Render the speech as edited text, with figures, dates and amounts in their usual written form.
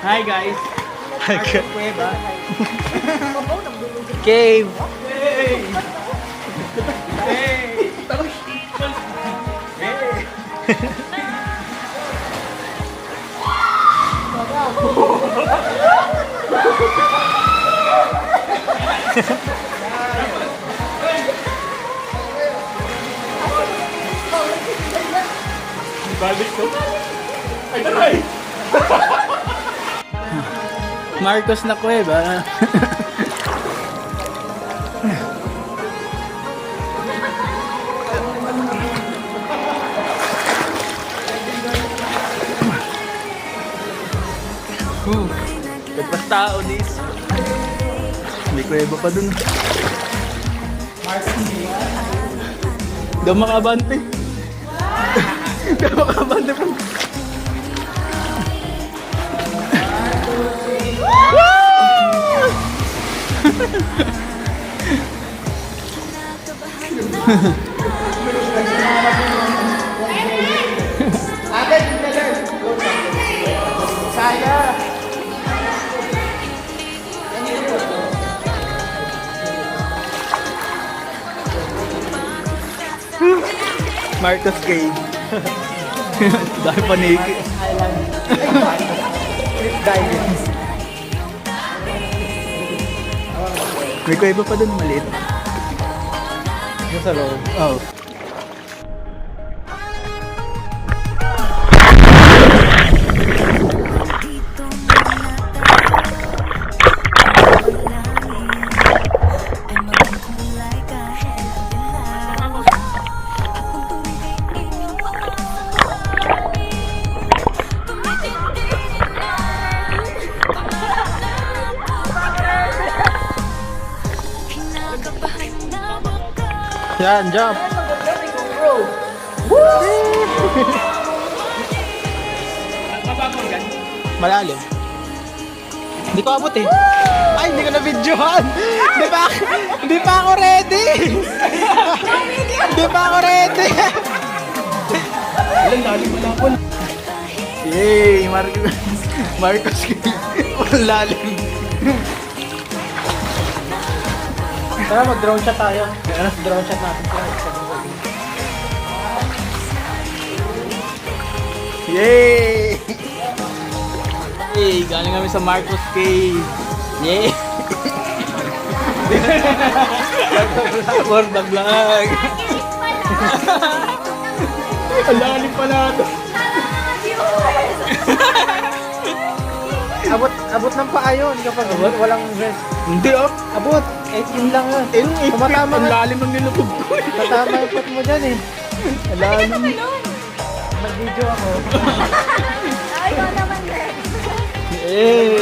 Hi guys. Hi, guys. Kuweba. Cave. Hey! Hey! Balik ko. Ay, taray! Marcos na Cueva. Nagpas tao nis. May kuweba pa dun. Daw makabante. Daw makabante pa. Ate, dinner! Saya! Marcos Cave. Dahil paniki. Cliff diving. May kuweba pa dun maliit. Yung sa loob. Oh. Yan, jump! Malalim. Hindi ko abot eh. Ay, hindi ko na videohan. Hindi pa ako ready. Hindi pa ako ready. Ilang lalim mo lang po. Yay, Marcos Ang lalim. Tara, mag-drone shot tayo. Drone shot natin. Yay! Yay, galing kami sa Marcos Cave. Yay! For the vlog. Ang lalim pala ito. Abot ng paa yun kapag walang rest. Hindi oh. Abot, 18 lang yun. 10, 8 Tumatama Ang nga. lalim ng nilubog ko. Tatama yung pot mo dyan eh. Ang lalim. Mag-video ako. Ay, ikaw naman din. Yay!